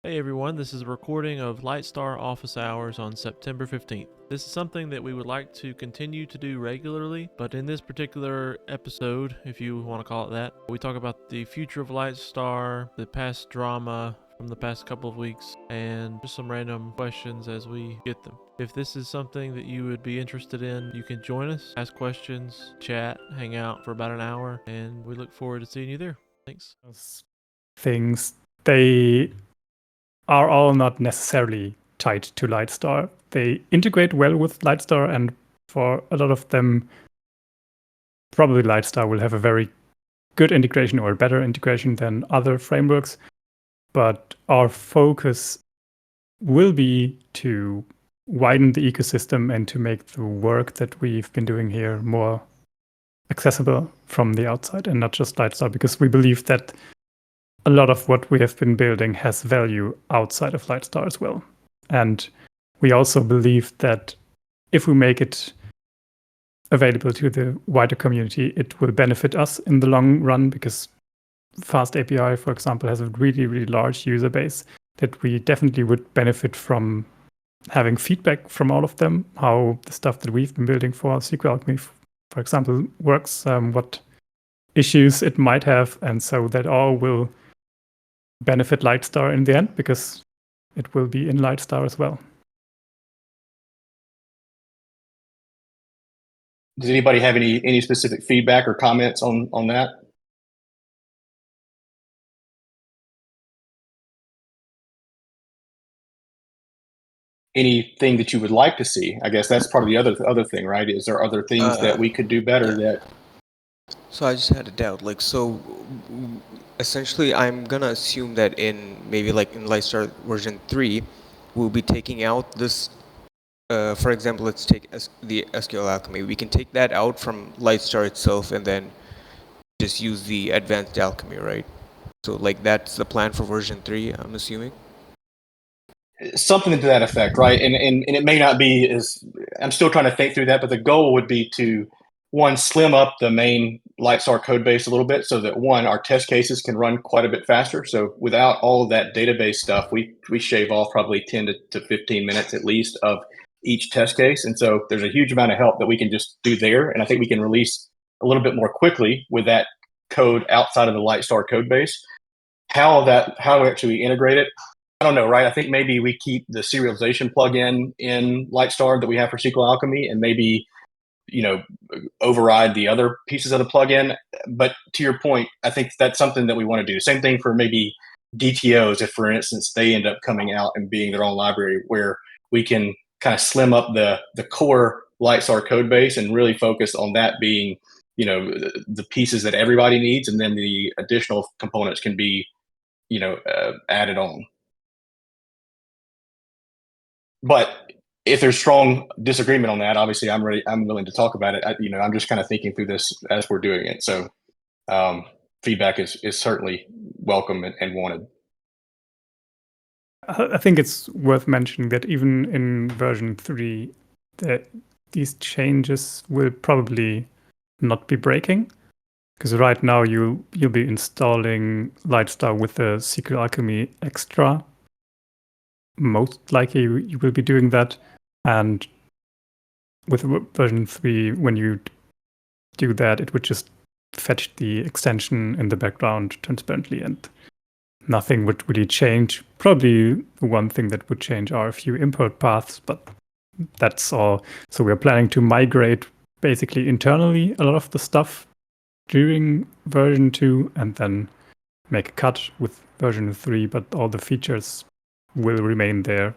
Hey everyone, this is a recording of Litestar Office Hours on September 15th. This is something that we would like to continue to do regularly, but in this particular episode, if you want to call it that, we talk about the future of Litestar, the past drama from the past couple of weeks, and just some random questions as we get them. If this is something that you would be interested in, you can join us, ask questions, chat, hang out for about an hour, and we look forward to seeing you there. Thanks. Those things, they are all not necessarily tied to Litestar. They integrate well with Litestar, and for a lot of them, probably Litestar will have a very good integration or a better integration than other frameworks. But our focus will be to widen the ecosystem and to make the work that we've been doing here more accessible from the outside and not just Litestar, because we believe that a lot of what we have been building has value outside of Litestar as well. And we also believe that if we make it available to the wider community, it will benefit us in the long run, because Fast API, for example, has a really, really large user base that we definitely would benefit from having feedback from all of them, how the stuff that we've been building for SQL Alchemy, for example, works, what issues it might have. And so that all will benefit Litestar in the end, because it will be in Litestar as well. Does anybody have any specific feedback or comments on that? Anything that you would like to see? I guess that's part of the other thing, right? Is there other things that we could do better that? So I just had a doubt. Essentially, I'm gonna assume that in maybe like in Litestar version 3, we'll be taking out this. For example, let's take the SQL Alchemy. We can take that out from Litestar itself and then just use the advanced alchemy, right? So like that's the plan for version 3, I'm assuming. Something to that effect, right? And it may not be as, I'm still trying to think through that, but the goal would be to, one, slim up the main Litestar code base a little bit so that, one, our test cases can run quite a bit faster. So without all of that database stuff, we shave off probably 10 to 15 minutes at least of each test case. And so there's a huge amount of help that we can just do there. And I think we can release a little bit more quickly with that code outside of the Litestar code base. How we actually integrate it, I don't know, right? I think maybe we keep the serialization plugin in Litestar that we have for SQL Alchemy, and maybe override the other pieces of the plugin. But to your point, I think that's something that we want to do. Same thing for maybe DTOs, if for instance they end up coming out and being their own library, where we can kind of slim up the core Litestar code base and really focus on that being the pieces that everybody needs, and then the additional components can be added on. But if there's strong disagreement on that, obviously I'm willing to talk about it. I'm just kind of thinking through this as we're doing it. So feedback is certainly welcome and wanted. I think it's worth mentioning that even in version 3, that these changes will probably not be breaking, because right now you'll be installing Litestar with the SQL Alchemy extra. Most likely you will be doing that, and with version 3, when you do that, it would just fetch the extension in the background transparently, and nothing would really change. Probably the one thing that would change are a few import paths, but that's all. So we're planning to migrate basically internally a lot of the stuff during version 2 and then make a cut with version 3, but all the features will remain there.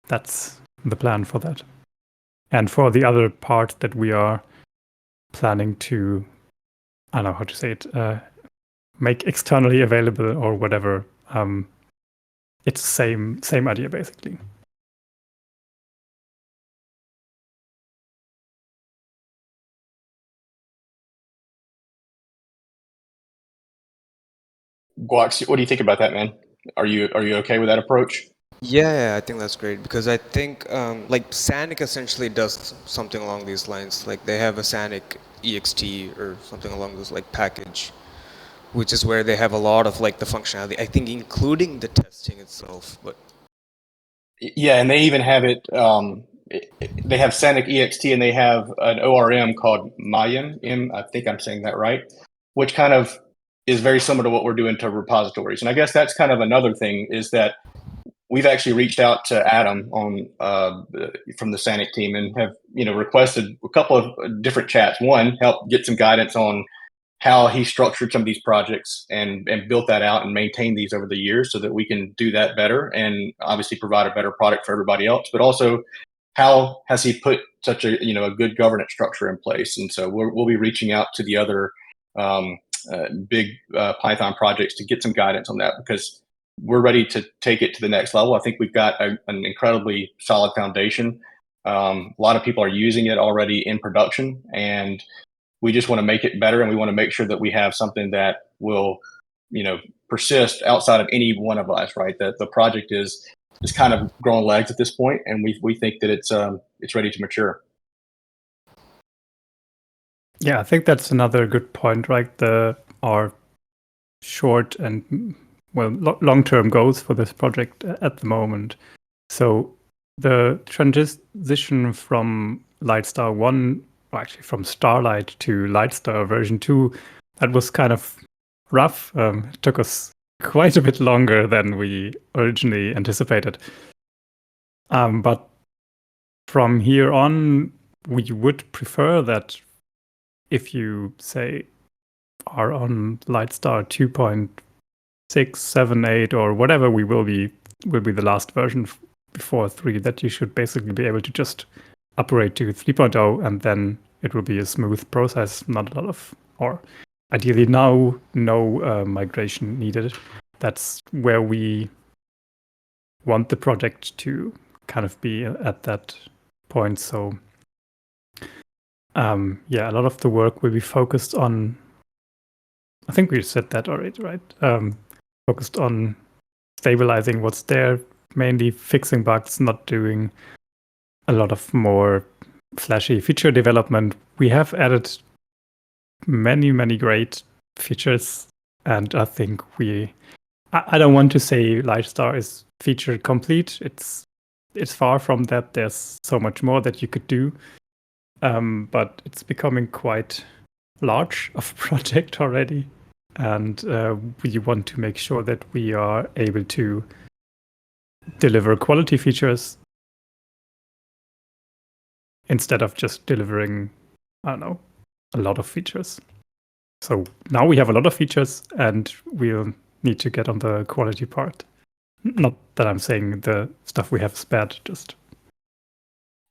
That's the plan for that. And for the other part that we are planning to, I don't know how to say it, make externally available or whatever, it's the same idea basically. Guax, what do you think about that, man? Are you okay with that approach? Yeah, I think that's great, because I think like Sanic essentially does something along these lines. Like they have a Sanic ext or something along those like package, which is where they have a lot of like the functionality, I think, including the testing itself. But yeah, and they even have it. They have Sanic EXT, and they have an ORM called Mayan. I think I'm saying that right, which kind of is very similar to what we're doing to repositories. And I guess that's kind of another thing, is that we've actually reached out to Adam on from the Sanic team and have requested a couple of different chats. One, help get some guidance on how he structured some of these projects and built that out and maintained these over the years, so that we can do that better and obviously provide a better product for everybody else. But also, how has he put such a good governance structure in place? And so we'll be reaching out to the other big Python projects to get some guidance on that, because we're ready to take it to the next level. I think we've got an incredibly solid foundation. A lot of people are using it already in production, and we just want to make it better, and we want to make sure that we have something that will, persist outside of any one of us, right? That the project is kind of growing legs at this point, and we think that it's ready to mature. Yeah, I think that's another good point, right? Our short and long-term goals for this project at the moment. So the transition from Lightstar 1, or actually from Starlight to Lightstar version 2, that was kind of rough. It took us quite a bit longer than we originally anticipated. But from here on, we would prefer that if you, say, are on Lightstar 2.6, 7, 8, or whatever will be the last version before 3, that you should basically be able to just upgrade to 3.0, and then it will be a smooth process, not a lot of, or ideally no migration needed. That's where we want the project to kind of be at that point. So a lot of the work will be focused on, I think we said that already, right? Focused on stabilizing what's there, mainly fixing bugs, not doing a lot of more flashy feature development. We have added many, many great features, and I think I don't want to say Lightstar is feature complete. It's far from that. There's so much more that you could do, but it's becoming quite large of a project already, and we want to make sure that we are able to deliver quality features instead of just delivering, I don't know, a lot of features. So now we have a lot of features, and we'll need to get on the quality part. Not that I'm saying the stuff we have is bad, just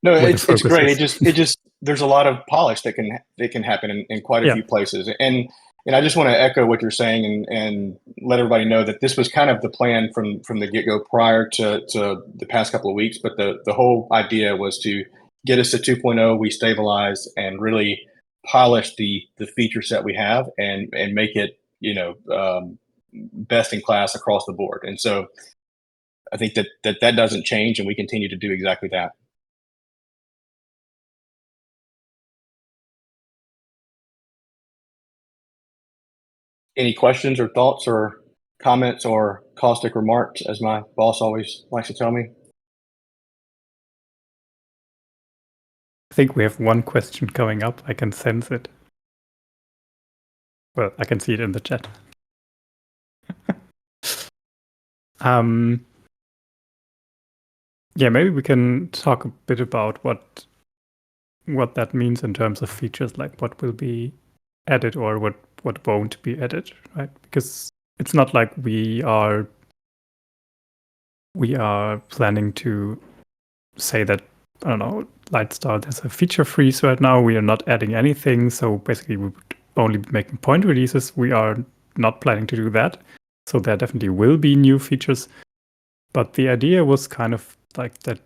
no, it's great. It just there's a lot of polish that can happen in quite a few places, and I just want to echo what you're saying and let everybody know that this was kind of the plan from the get-go prior to the past couple of weeks. But the whole idea was to get us to 2.0, we stabilize and really polish the feature set we have and make it best in class across the board. And so I think that doesn't change, and we continue to do exactly that. Any questions or thoughts or comments or caustic remarks, as my boss always likes to tell me? I think we have one question coming up. I can sense it. Well, I can see it in the chat. Maybe we can talk a bit about what that means in terms of features, like what will be added or what won't be added, right? Because it's not like we are planning to say that, I don't know, Lightstar, there's a feature freeze right now. We are not adding anything. So basically we would only be making point releases. We are not planning to do that. So there definitely will be new features. But the idea was kind of like that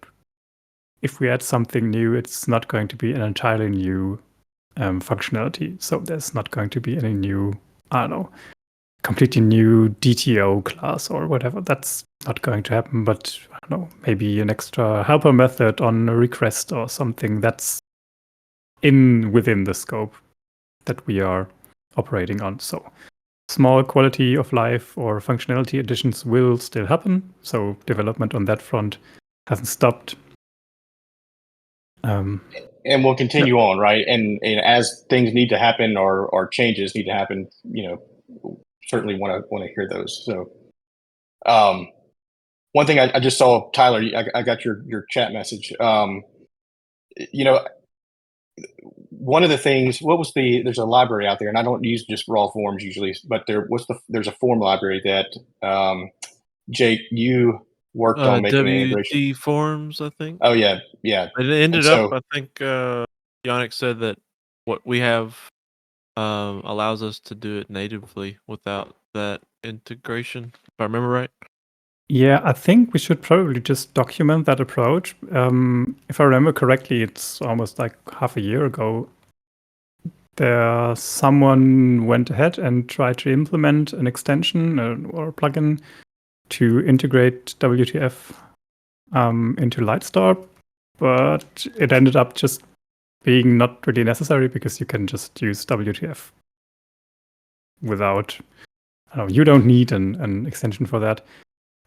if we add something new, it's not going to be an entirely new functionality. So there's not going to be any new, I don't know, completely new DTO class or whatever. That's not going to happen. But I don't know, maybe an extra helper method on a request or something that's within the scope that we are operating on. So small quality of life or functionality additions will still happen. So development on that front hasn't stopped. And we'll continue on, right? And as things need to happen or changes need to happen, certainly want to hear those. So, one thing I just saw, Tyler, I got your chat message. One of the things, there's a library out there, and I don't use just raw forms usually, but there's a form library that Jake, you worked on making an integration. WD Forms, I think. Oh yeah. It ended up, I think, Yannick said that what we have allows us to do it natively without that integration, if I remember right. Yeah, I think we should probably just document that approach. If I remember correctly, it's almost like half a year ago. Someone went ahead and tried to implement an extension or a plugin to integrate WTF into Litestar, but it ended up just being not really necessary because you can just use WTF without. You don't need an extension for that.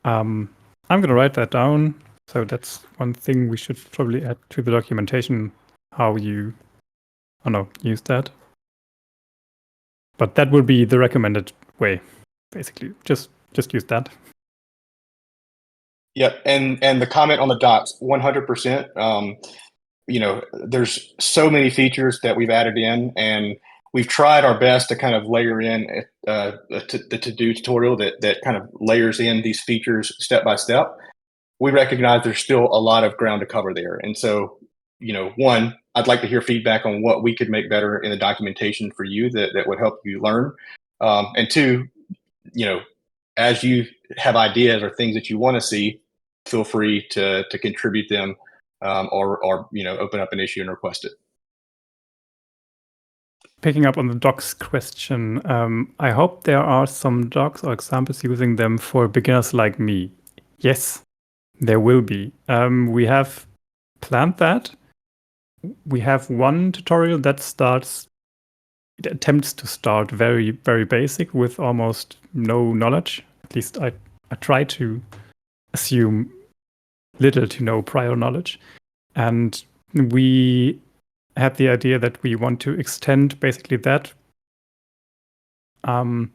I'm going to write that down. So that's one thing we should probably add to the documentation, how you, use that. But that would be the recommended way, basically. Just use that. Yep, and the comment on the docs, 100%. There's so many features that we've added in, and we've tried our best to kind of layer in the to-do tutorial that kind of layers in these features step by step. We recognize there's still a lot of ground to cover there. And so, one, I'd like to hear feedback on what we could make better in the documentation for you that would help you learn. And two, as you have ideas or things that you want to see, feel free to contribute them or open up an issue and request it. Picking up on the docs question, I hope there are some docs or examples using them for beginners like me. Yes, there will be. We have planned that. We have one tutorial that attempts to start very, very basic with almost no knowledge. At least I try to assume little to no prior knowledge. And we had the idea that we want to extend basically that and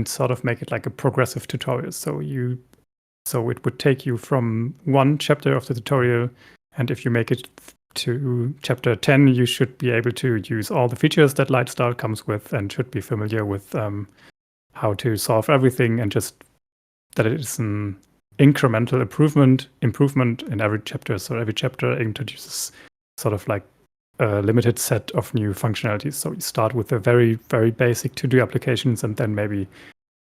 sort of make it like a progressive tutorial. So it would take you from one chapter of the tutorial, and if you make it to chapter 10, you should be able to use all the features that Litestar comes with and should be familiar with how to solve everything, and just that it is an incremental improvement in every chapter. So every chapter introduces sort of like a limited set of new functionalities. So you start with the very, very basic to-do applications, and then maybe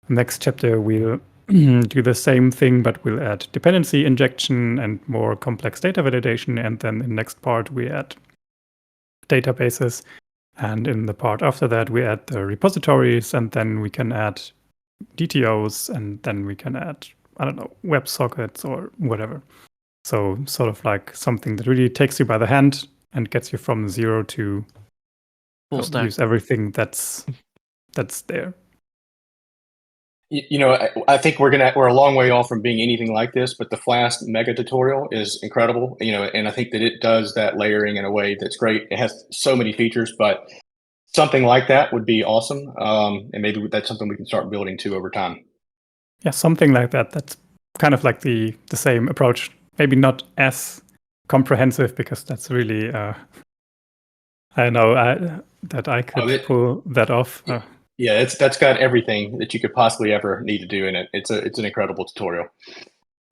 next chapter we'll do the same thing, but we'll add dependency injection and more complex data validation. And then in the next part, we add databases. And in the part after that, we add the repositories, and then we can add DTOs, and then we can add, WebSockets or whatever. So sort of like something that really takes you by the hand and gets you from zero to full stack. Use everything that's there. I think we're a long way off from being anything like this, but the Flask mega tutorial is incredible. And I think that it does that layering in a way that's great. It has so many features, but something like that would be awesome. And maybe that's something we can start building to over time. Yeah, something like that. That's kind of like the same approach. Maybe not as comprehensive, because that's really I know that I could pull that off. Yeah, that's got everything that you could possibly ever need to do in it. It's an incredible tutorial.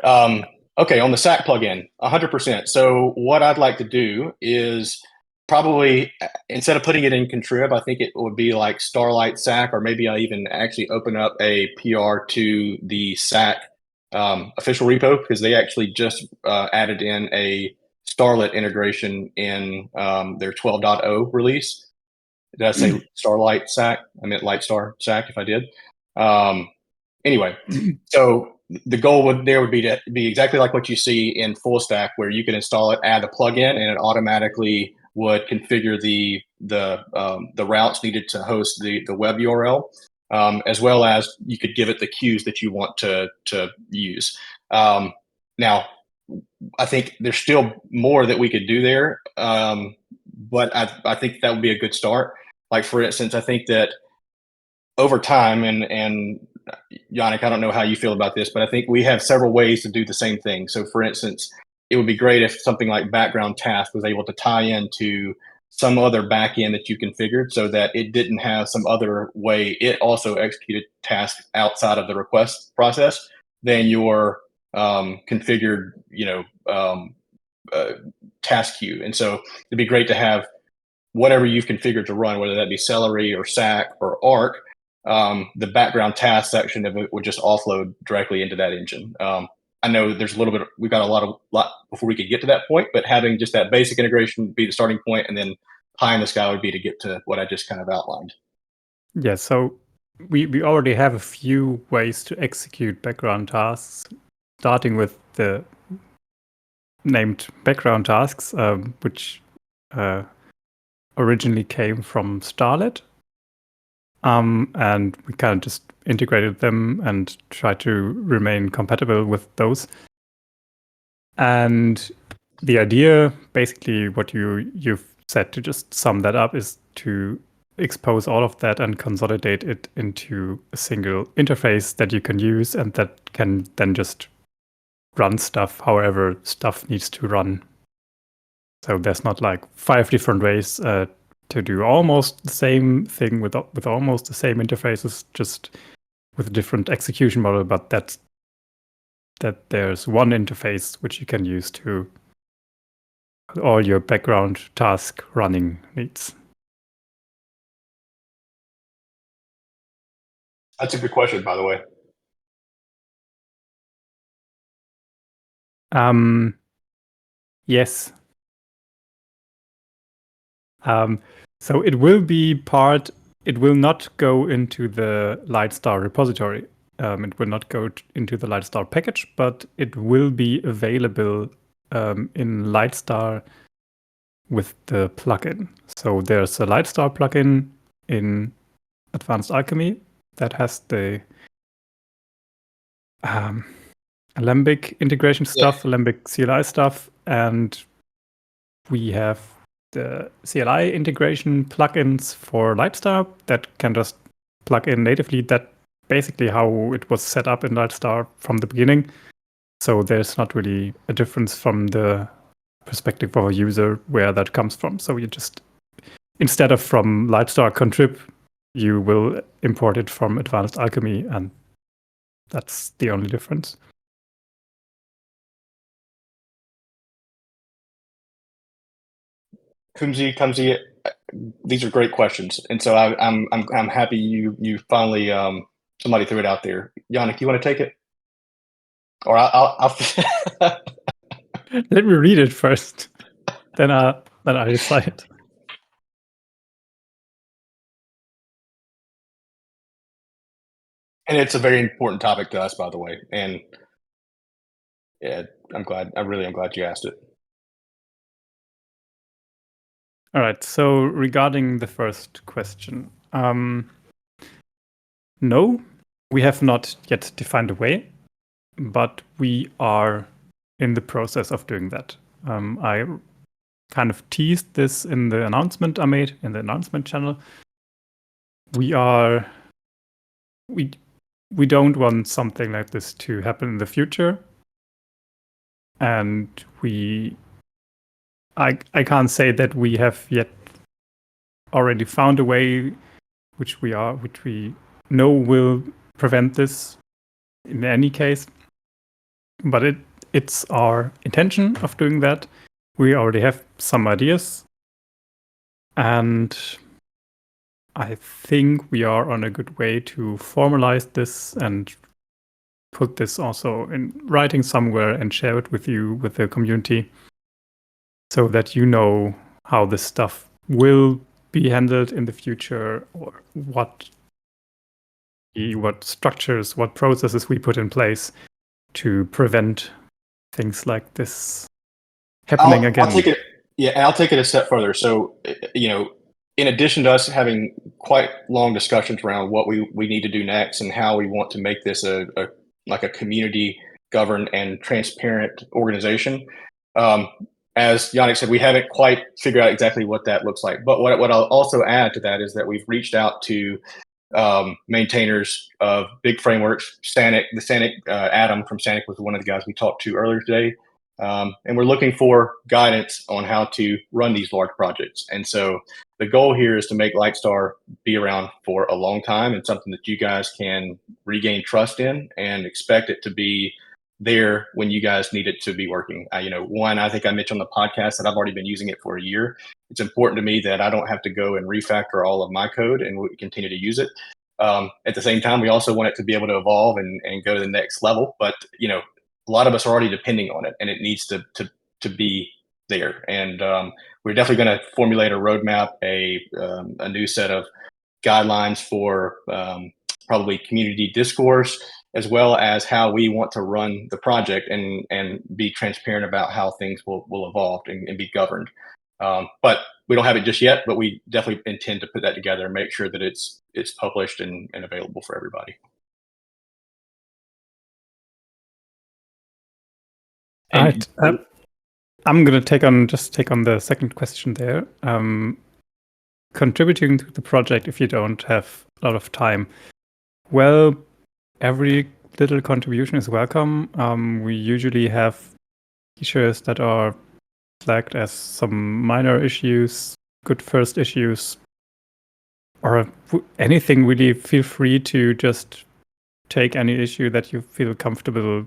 Okay, on the SAC plugin, 100%. So what I'd like to do is probably, instead of putting it in contrib, I think it would be like Starlight SAC, or maybe I even actually open up a PR to the SAC official repo, because they actually just added in a Starlet integration in their 12.0 release. Did I say Starlight SAC? I meant Litestar SAC if I did. Anyway, so the goal would be to be exactly like what you see in full stack, where you can install it, add a plugin, and it automatically would configure the routes needed to host the web URL, as well as you could give it the queues that you want to use. Now, I think there's still more that we could do there, but I think that would be a good start. Like, for instance, I think that over time, and Yannick, I don't know how you feel about this, but I think we have several ways to do the same thing. So, for instance, it would be great if something like background task was able to tie into some other backend that you configured, so that it didn't have some other way it also executed tasks outside of the request process than your configured, task queue. And so it'd be great to have whatever you've configured to run, whether that be Celery or SAC or Arc. The background task section of it would just offload directly into that engine. I know there's a little bit, we've got a lot before we could get to that point, but having just that basic integration would be the starting point, and then pie in the sky would be to get to what I just kind of outlined. Yeah, so we already have a few ways to execute background tasks, starting with the named background tasks, which originally came from Starlet. And we kind of just integrated them and tried to remain compatible with those. And the idea, basically what you've said, to just sum that up, is to expose all of that and consolidate it into a single interface that you can use, and that can then just run stuff however stuff needs to run. So there's not like 5 different ways to do almost the same thing with almost the same interfaces, just with a different execution model, but that there's one interface which you can use to all your background task running needs. That's a good question, by the way. Yes. So it will be part. It will not go into the Litestar repository. It will not go into the Litestar package, but it will be available in Litestar with the plugin. So there's a Litestar plugin in Advanced Alchemy that has the Alembic integration stuff, Alembic CLI stuff, and we have the CLI integration plugins for Litestar that can just plug in natively. That's basically how it was set up in Litestar from the beginning. So there's not really a difference from the perspective of a user where that comes from. So you just, instead of from Litestar contrib, you will import it from Advanced Alchemy, and that's the only difference. Kumzi, these are great questions, and so I'm happy you finally somebody threw it out there. Yannick, you want to take it, or I'll Let me read it first, then I decide. And it's a very important topic to us, by the way. And yeah, I'm glad. I really am glad you asked it. All right. So regarding the first question, no, we have not yet defined a way, but we are in the process of doing that. I kind of teased this in the announcement I made in the announcement channel. We don't want something like this to happen in the future, and I can't say that we have yet already found a way which we know will prevent this in any case, but it's our intention of doing that. We already have some ideas, and I think we are on a good way to formalize this and put this also in writing somewhere and share it with you, with the community, so that you know how this stuff will be handled in the future, or what structures, what processes we put in place to prevent things like this happening again. Yeah, and I'll take it a step further. So, in addition to us having quite long discussions around what we need to do next and how we want to make this a community governed and transparent organization, as Yannick said, we haven't quite figured out exactly what that looks like. But what I'll also add to that is that we've reached out to maintainers of big frameworks. Sanic Adam from Sanic was one of the guys we talked to earlier today. And we're looking for guidance on how to run these large projects. And so the goal here is to make Lightstar be around for a long time and something that you guys can regain trust in and expect it to be there when you guys need it to be working. One, I think I mentioned on the podcast that I've already been using it for a year. It's important to me that I don't have to go and refactor all of my code and we continue to use it. At the same time, we also want it to be able to evolve and go to the next level. But, a lot of us are already depending on it and it needs to be there. And we're definitely going to formulate a roadmap, a new set of guidelines for probably community discourse, as well as how we want to run the project and be transparent about how things will evolve and be governed. But we don't have it just yet, but we definitely intend to put that together and make sure that it's published and available for everybody. All right. I'm going to take on the second question there. Contributing to the project if you don't have a lot of time. Well, every little contribution is welcome. We usually have features that are flagged as some minor issues, good first issues, or anything really. Feel free to just take any issue that you feel comfortable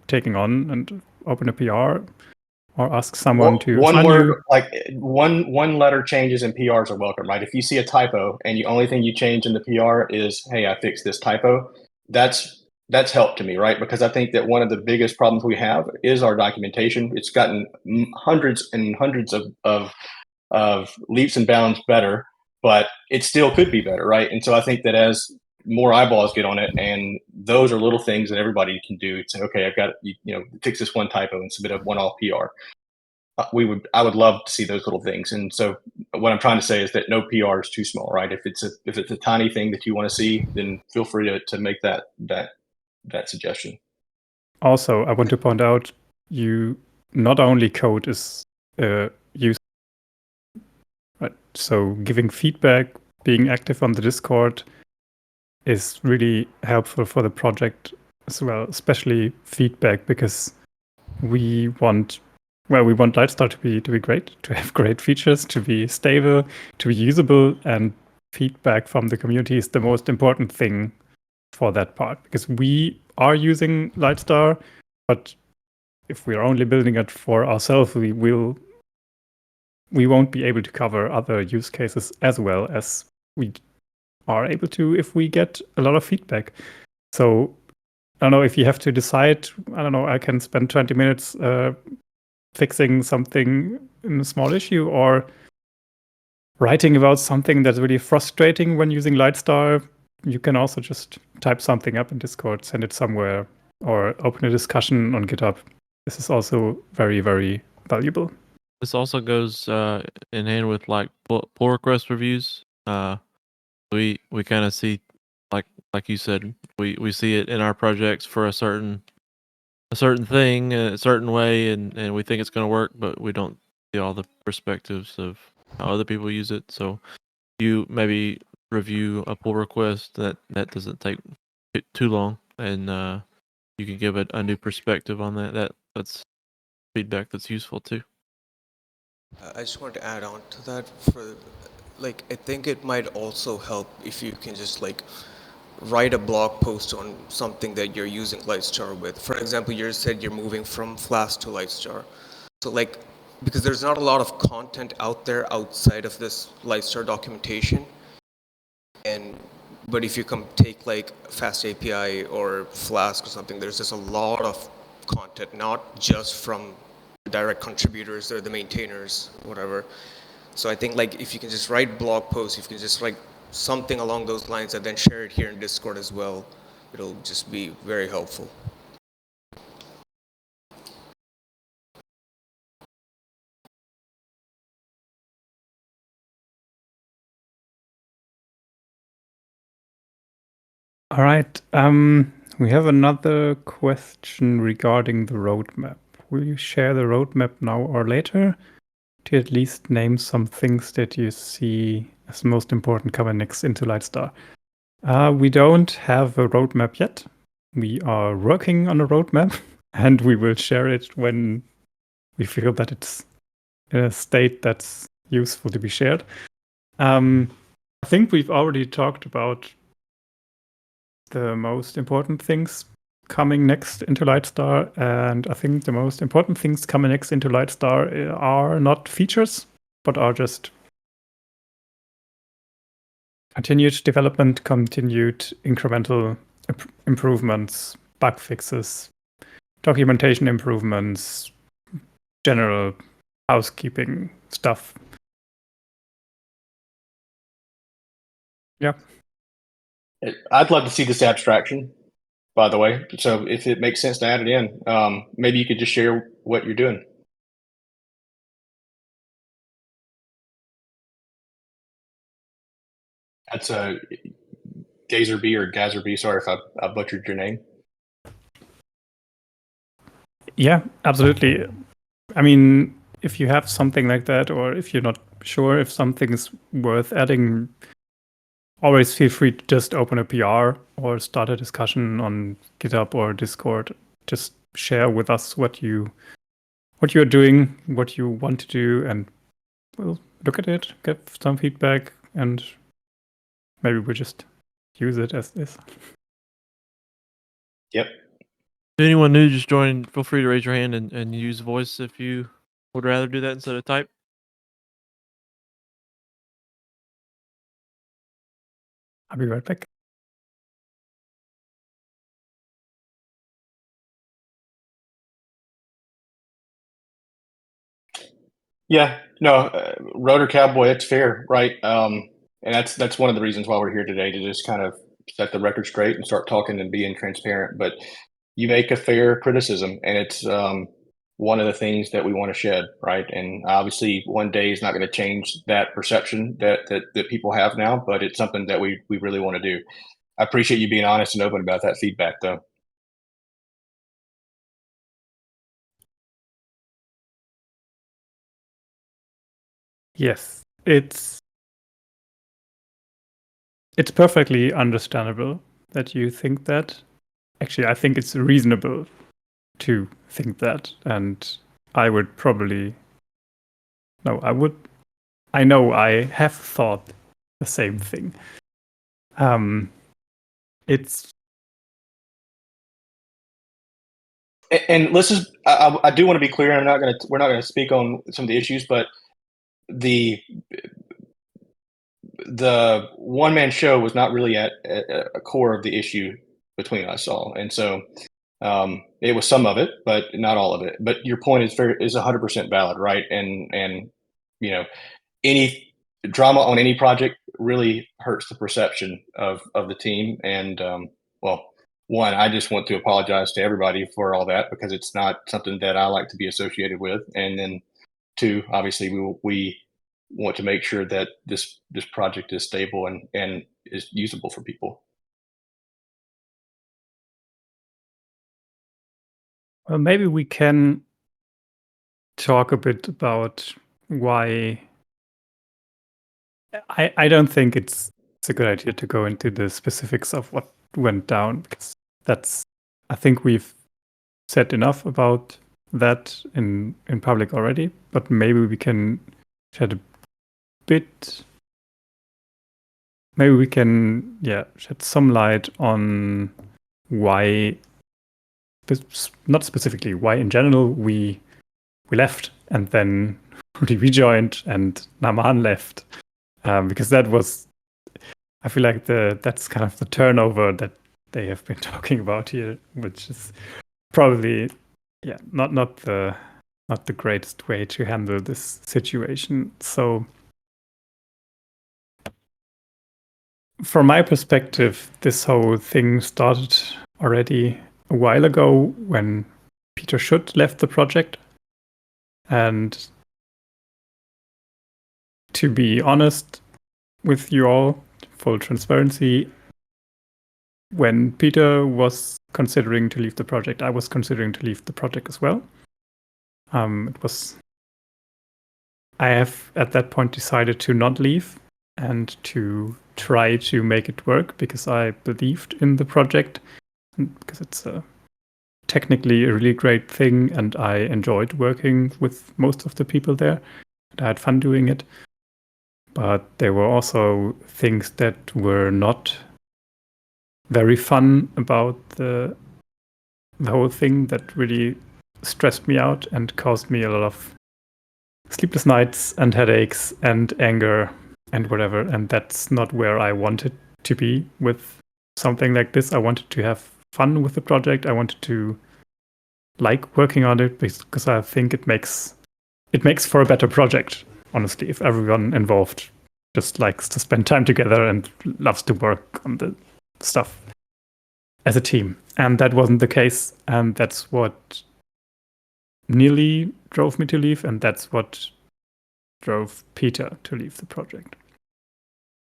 taking on and open a PR or ask someone to one assign word you. like one letter changes in PRs are welcome, right? If you see a typo and the only thing you change in the PR is, hey, I fixed this typo, that's help to me, right? Because I think that one of the biggest problems we have is our documentation. It's gotten hundreds and hundreds of leaps and bounds better, but it still could be better, right? And so I think that as more eyeballs get on it, and those are little things that everybody can do. Say, okay, I've got fix this one typo and submit a one-off PR. I would love to see those little things. And so what I'm trying to say is that no PR is too small, right? If it's a tiny thing that you want to see, then feel free to make that suggestion. Also, I want to point out, you not only code is used, right? So giving feedback, being active on the Discord is really helpful for the project as well, especially feedback, because we want Lightstar to be great, to have great features, to be stable, to be usable, and feedback from the community is the most important thing for that part, because we are using Lightstar, but if we're only building it for ourselves, we won't be able to cover other use cases as well as we are able to if we get a lot of feedback. So I don't know, if you have to decide, I can spend 20 minutes fixing something in a small issue or writing about something that's really frustrating when using Lightstar, you can also just type something up in Discord, send it somewhere, or open a discussion on GitHub. This is also very, very valuable. This also goes in hand with like pull request reviews. We kind of see, like you said, we see it in our projects for a certain thing, a certain way, and we think it's going to work, but we don't see all the perspectives of how other people use it. So you maybe review a pull request that doesn't take too long, and you can give it a new perspective on that. That's feedback that's useful too. I just want to add on to that. I think it might also help if you can just write a blog post on something that you're using Lightstar with. For example, you said you're moving from Flask to Lightstar. So because there's not a lot of content out there outside of this Lightstar documentation. But if you take Fast API or Flask or something, there's just a lot of content, not just from direct contributors or the maintainers, whatever. So I think if you can just write blog posts, if you can just write something along those lines and then share it here in Discord as well, it'll just be very helpful. All right. We have another question regarding the roadmap. Will you share the roadmap now or later to at least name some things that you see as most important coming next into Lightstar? We don't have a roadmap yet. We are working on a roadmap, and we will share it when we feel that it's in a state that's useful to be shared. I think we've already talked about the most important things coming next into Lightstar, and I think the most important things coming next into Lightstar are not features, but are just continued development, continued incremental improvements, bug fixes, documentation improvements, general housekeeping stuff. Yeah. I'd love to see this abstraction, by the way. So if it makes sense to add it in, maybe you could just share what you're doing. That's a Gazerby or Gazerby. Sorry if I butchered your name. Yeah, absolutely. I mean, if you have something like that, or if you're not sure if something's worth adding, always feel free to just open a PR or start a discussion on GitHub or Discord. Just share with us what you're doing, what you want to do, and we'll look at it, get some feedback, and maybe we'll just use it as is. Yep. To anyone new just joining, feel free to raise your hand and use voice if you would rather do that instead of type. I'll be right back. Yeah, no, Rotor Cowboy, it's fair, right? And that's one of the reasons why we're here today, to just kind of set the record straight and start talking and being transparent. But you make a fair criticism, and it's one of the things that we want to shed, right? And obviously, one day is not going to change that perception that people have now, but it's something that we really want to do. I appreciate you being honest and open about that feedback, though. Yes, it's perfectly understandable that you think that. Actually, I think it's reasonable to think that, and I would probably no, I know I have thought the same thing. It's And let's just I do want to be clear. We're not gonna speak on some of the issues, but the one man show was not really at a core of the issue between us all, and so it was some of it, but not all of it. But your point is 100% valid, right? And you know, any drama on any project really hurts the perception of the team. And well, one, I just want to apologize to everybody for all that, because it's not something that I like to be associated with. And then two, obviously we want to make sure that this project is stable and is usable for people. well, maybe we can talk a bit about why. I don't think it's a good idea to go into the specifics of what went down, because that's, I think we've said enough about that in public already. But maybe we can shed a bit. Maybe we can shed some light on why, not specifically why in general we left and then rejoined and Naman left, because that was, I feel like that's kind of the turnover that they have been talking about here, which is probably not the greatest way to handle this situation. So from my perspective, this whole thing started already a while ago when Peter Schutt left the project. And to be honest with you all, full transparency, when Peter was considering to leave the project, I was considering to leave the project as well. I have at that point decided to not leave and to try to make it work because I believed in the project and because it's technically a really great thing and I enjoyed working with most of the people there and I had fun doing it. But there were also things that were not very fun about the whole thing that really stressed me out and caused me a lot of sleepless nights and headaches and anger and whatever. And that's not where I wanted to be with something like this. I wanted to have fun with the project. I wanted to like working on it because I think it makes for a better project, honestly, if everyone involved just likes to spend time together and loves to work on the stuff as a team. And that wasn't the case. And that's what nearly drove me to leave. And that's what drove Peter to leave the project.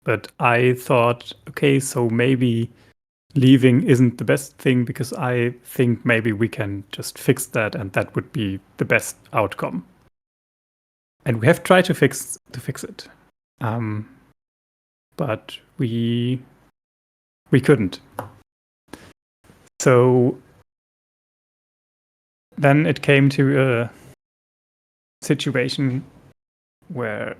But I thought, okay, so maybe leaving isn't the best thing because I think maybe we can just fix that and that would be the best outcome. And we have tried to fix it. But we couldn't. So then it came to a situation where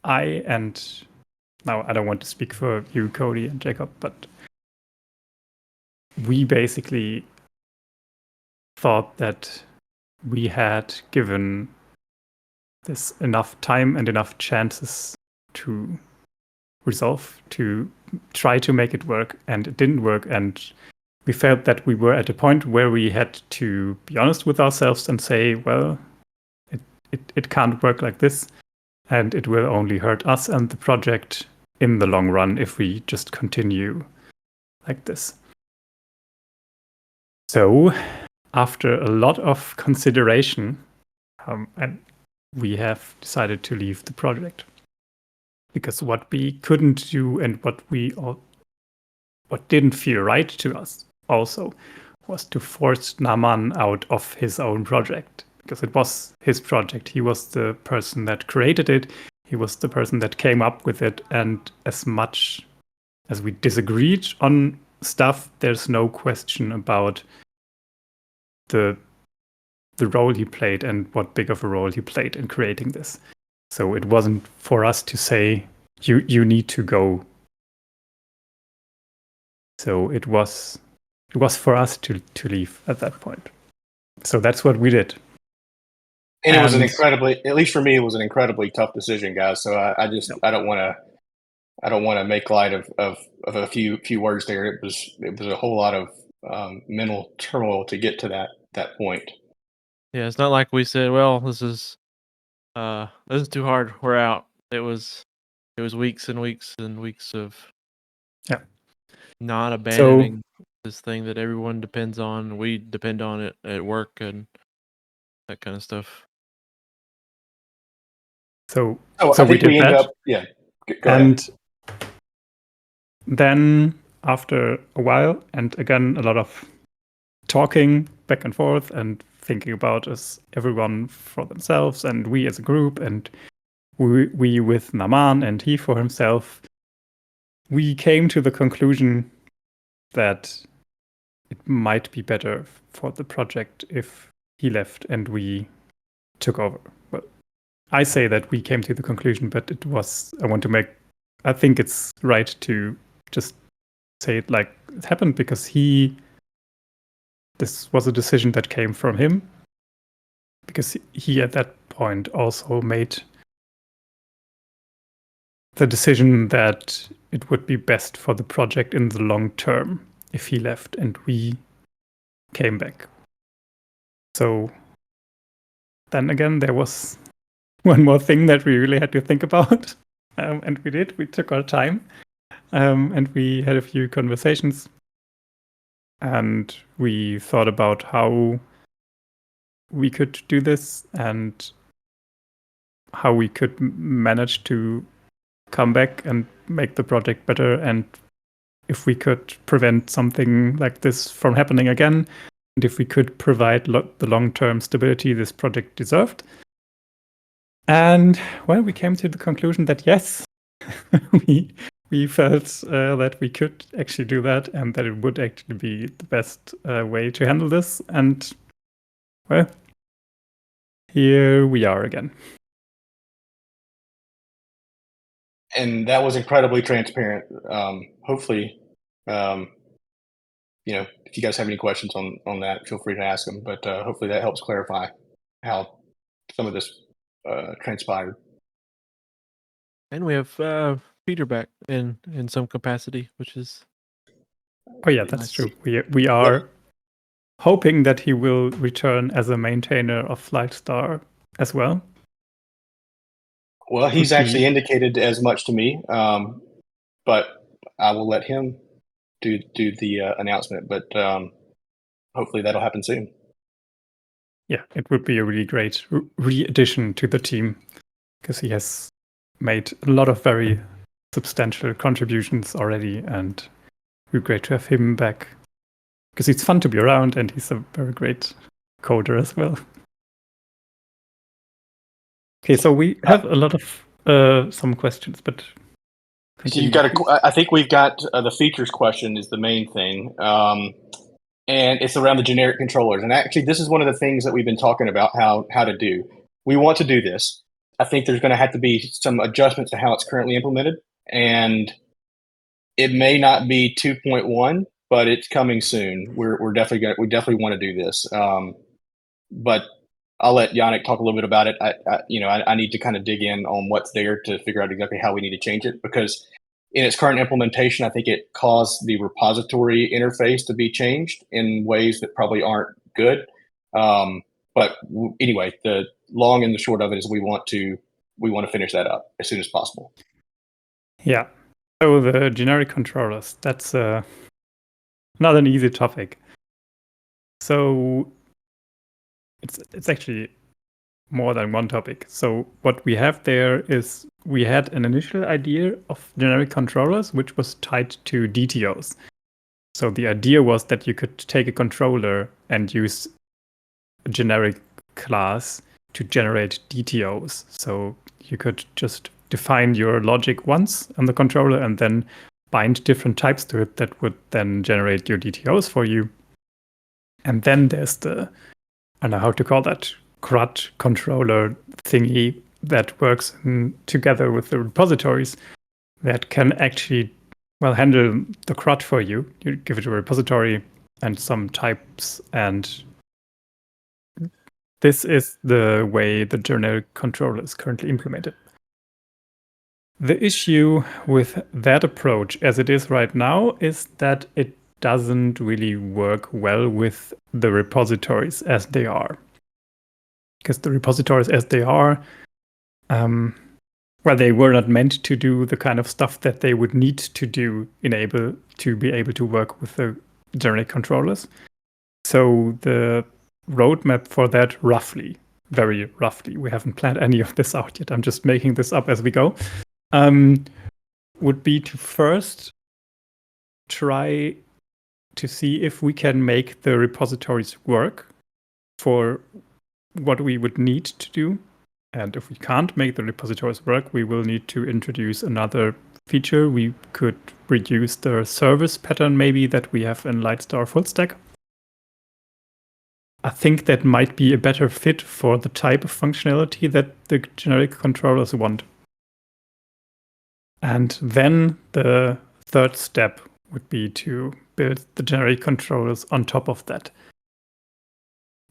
now I don't want to speak for you, Cody and Jacob, but we basically thought that we had given this enough time and enough chances to resolve, to try to make it work, and it didn't work. And we felt that we were at a point where we had to be honest with ourselves and say, well, it can't work like this, and it will only hurt us and the project in the long run if we just continue like this. So after a lot of consideration, and we have decided to leave the project. Because what we couldn't do and what didn't feel right to us also was to force Naman out of his own project. Because it was his project. He was the person that created it. He was the person that came up with it. And as much as we disagreed on stuff, there's no question about the role he played and what big of a role he played in creating this. So it wasn't for us to say, you need to go. So it was for us to leave at that point. So that's what we did. And it was at least for me, it was an incredibly tough decision, guys. So I don't want to make light of a few words there. It was a whole lot of mental turmoil to get to that point. Yeah, it's not like we said, well, this is too hard, we're out. It was weeks and weeks and weeks of not abandoning this thing that everyone depends on. We depend on it at work and that kind of stuff. So we did that. Go and ahead. Then after a while, and again a lot of talking back and forth and thinking about us, everyone for themselves and we as a group and we with Naman and he for himself, we came to the conclusion that it might be better for the project if he left and we took over. Well, I say that we came to the conclusion, but I think it's right to just say it like it happened because this was a decision that came from him because he at that point also made the decision that it would be best for the project in the long term if he left and we came back. So then again, there was one more thing that we really had to think about. And we did. We took our time and we had a few conversations. And we thought about how we could do this and how we could manage to come back and make the project better and if we could prevent something like this from happening again, and if we could provide the long-term stability this project deserved. And well, we came to the conclusion that yes, we felt that we could actually do that, and that it would actually be the best way to handle this. And well, here we are again. And that was incredibly transparent. Hopefully, if you guys have any questions on that, feel free to ask them. But hopefully that helps clarify how some of this transpired. And we have Peter back in some capacity, which is Oh yeah, that's true. We are hoping that he will return as a maintainer of Litestar as well. Well, he's actually indicated as much to me, but I will let him do the announcement. But hopefully that'll happen soon. Yeah, it would be a really great re-addition to the team, because he has made a lot of very substantial contributions already, and it would be great to have him back, because it's fun to be around and he's a very great coder as well. Okay, so we have a lot of some questions, but so you got I think we've got the features question is the main thing, and it's around the generic controllers. And actually, this is one of the things that we've been talking about how to do. We want to do this. I think there's going to have to be some adjustments to how it's currently implemented, and it may not be 2.1, but it's coming soon. We definitely want to do this. But I'll let Yannick talk a little bit about it. I need to kind of dig in on what's there to figure out exactly how we need to change it, because in its current implementation, I think it caused the repository interface to be changed in ways that probably aren't good. But anyway, the long and the short of it is we want to finish that up as soon as possible. Yeah. So the generic controllers, that's not an easy topic. So it's actually more than one topic. So what we have there is we had an initial idea of generic controllers, which was tied to DTOs. So the idea was that you could take a controller and use a generic class to generate DTOs. So you could just define your logic once on the controller and then bind different types to it that would then generate your DTOs for you. And then there's the, I don't know how to call that, CRUD controller thingy that works together with the repositories that can actually, handle the CRUD for you. You give it a repository and some types, and this is the way the generic controller is currently implemented. The issue with that approach as it is right now is that it doesn't really work well with the repositories as they are. Because the repositories as they are, they were not meant to do the kind of stuff that they would need to do to be able to work with the generic controllers. So the roadmap for that very roughly, we haven't planned any of this out yet, I'm just making this up as we go, would be to first try to see if we can make the repositories work for what we would need to do. And if we can't make the repositories work, we will need to introduce another feature. We could reduce the service pattern maybe that we have in Litestar full stack. I think that might be a better fit for the type of functionality that the generic controllers want. And then the third step would be to build the generic controllers on top of that.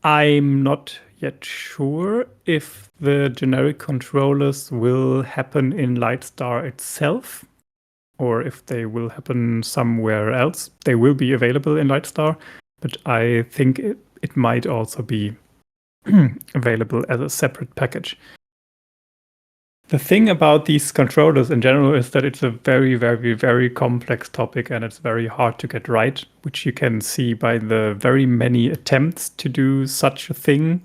I'm not yet sure if the generic controllers will happen in Litestar itself, or if they will happen somewhere else. They will be available in Litestar, but I think it might also be available as a separate package. The thing about these controllers in general is that it's a very, very, very complex topic, and it's very hard to get right, which you can see by the very many attempts to do such a thing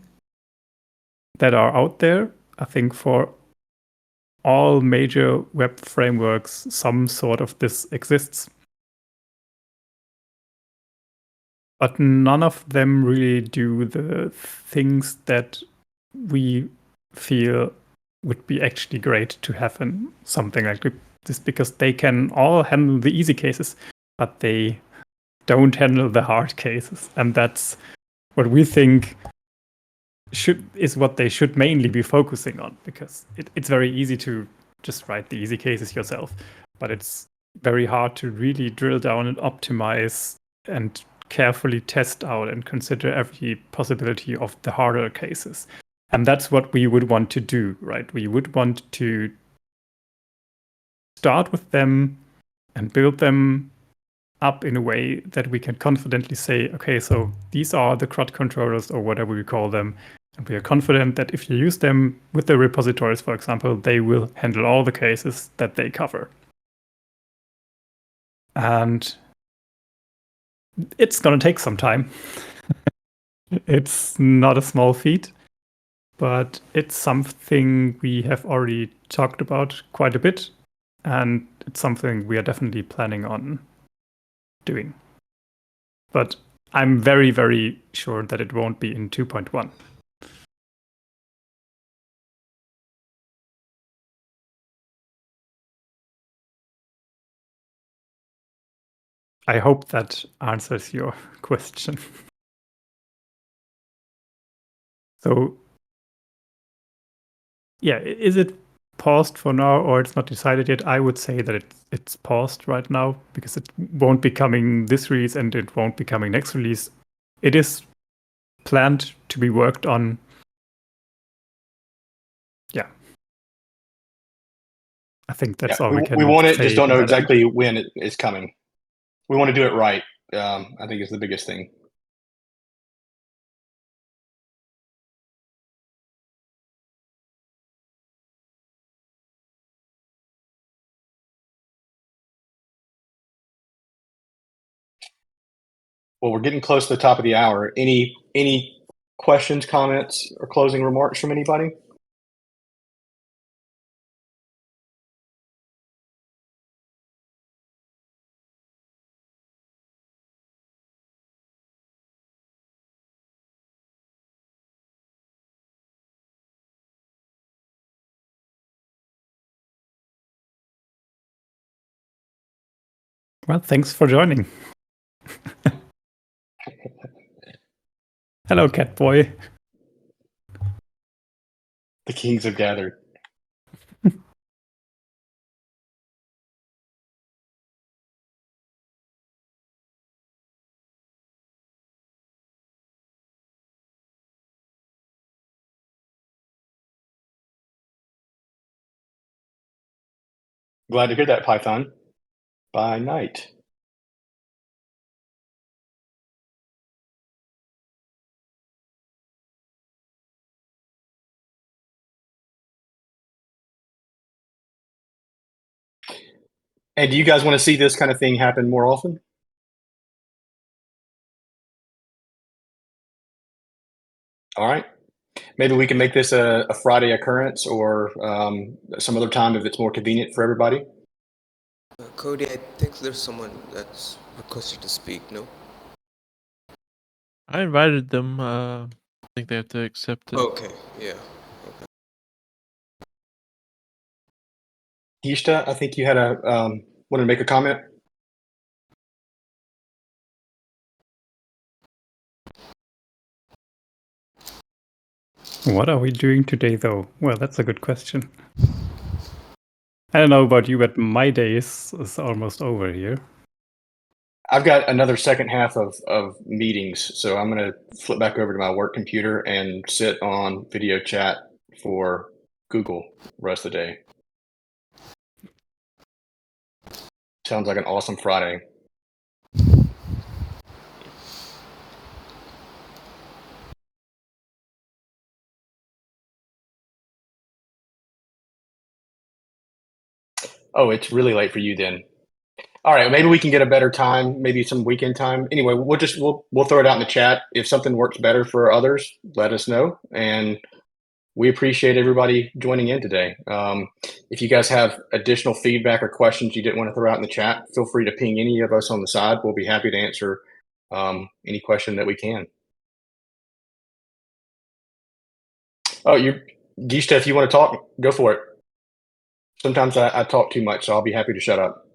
that are out there. I think for all major web frameworks, some sort of this exists. but none of them really do the things that we feel would be actually great to have in something like this, because they can all handle the easy cases, but they don't handle the hard cases. And that's what we think is what they should mainly be focusing on, because it's very easy to just write the easy cases yourself, but it's very hard to really drill down and optimize and carefully test out and consider every possibility of the harder cases. And that's what we would want to do, right? We would want to start with them and build them up in a way that we can confidently say, okay, so these are the CRUD controllers or whatever we call them. And we are confident that if you use them with the repositories, for example, they will handle all the cases that they cover. And it's going to take some time. It's not a small feat, but it's something we have already talked about quite a bit. And it's something we are definitely planning on doing. But I'm very, very sure that it won't be in 2.1. I hope that answers your question. So, yeah, is it paused for now or it's not decided yet? I would say that it's paused right now because it won't be coming this release and it won't be coming next release. It is planned to be worked on. Yeah. I think that's all we can say. We want it, just don't know that exactly when it is coming. We want to do it right, I think is the biggest thing. Well, we're getting close to the top of the hour. Any questions, comments, or closing remarks from anybody? Well, thanks for joining. Hello, Catboy. The kings have gathered. Glad to hear that, Python. By night. And do you guys want to see this kind of thing happen more often? All right. Maybe we can make this a Friday occurrence or some other time if it's more convenient for everybody. Cody, I think there's someone that's requested to speak, no? I invited them. I think they have to accept it. Okay, yeah. Gishta, I think you had wanted to make a comment. What are we doing today, though? Well, that's a good question. I don't know about you, but my day is almost over here. I've got another second half of meetings, so I'm going to flip back over to my work computer and sit on video chat for Google the rest of the day. Sounds like an awesome Friday. Oh, it's really late for you then. All right, maybe we can get a better time, maybe some weekend time. Anyway, we'll throw it out in the chat. If something works better for others, let us know. And we appreciate everybody joining in today. If you guys have additional feedback or questions you didn't want to throw out in the chat, feel free to ping any of us on the side. We'll be happy to answer any question that we can. Oh, Gista, if you want to talk, go for it. Sometimes I talk too much, so I'll be happy to shut up.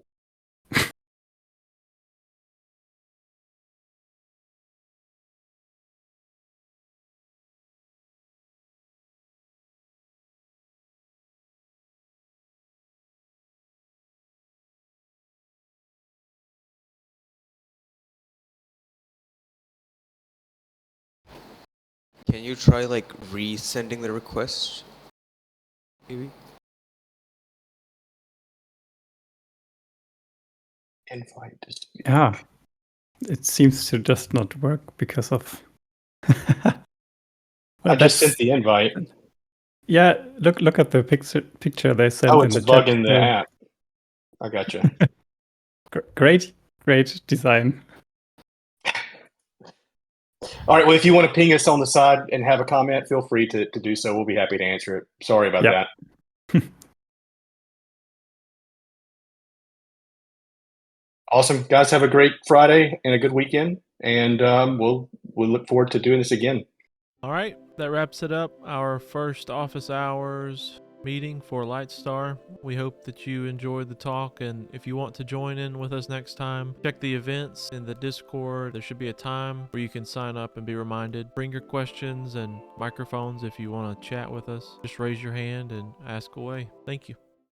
Can you try like resending the request? Maybe. Invite to speak. Yeah, it seems to just not work because of. I just sent the invite. Yeah, look at the picture they sent Oh, in it's the a bug chat. in the app. I gotcha. Great design. All right. Well, if you want to ping us on the side and have a comment, feel free to do so. We'll be happy to answer it. Sorry about Yeah. that. Awesome, guys. Have a great Friday and a good weekend, and we'll look forward to doing this again. All right, that wraps it up. Our first office hours meeting for Litestar. We hope that you enjoyed the talk, and if you want to join in with us next time, check the events in the Discord. There should be a time where you can sign up and be reminded. Bring your questions and microphones if you want to chat with us. Just raise your hand and ask away. Thank you.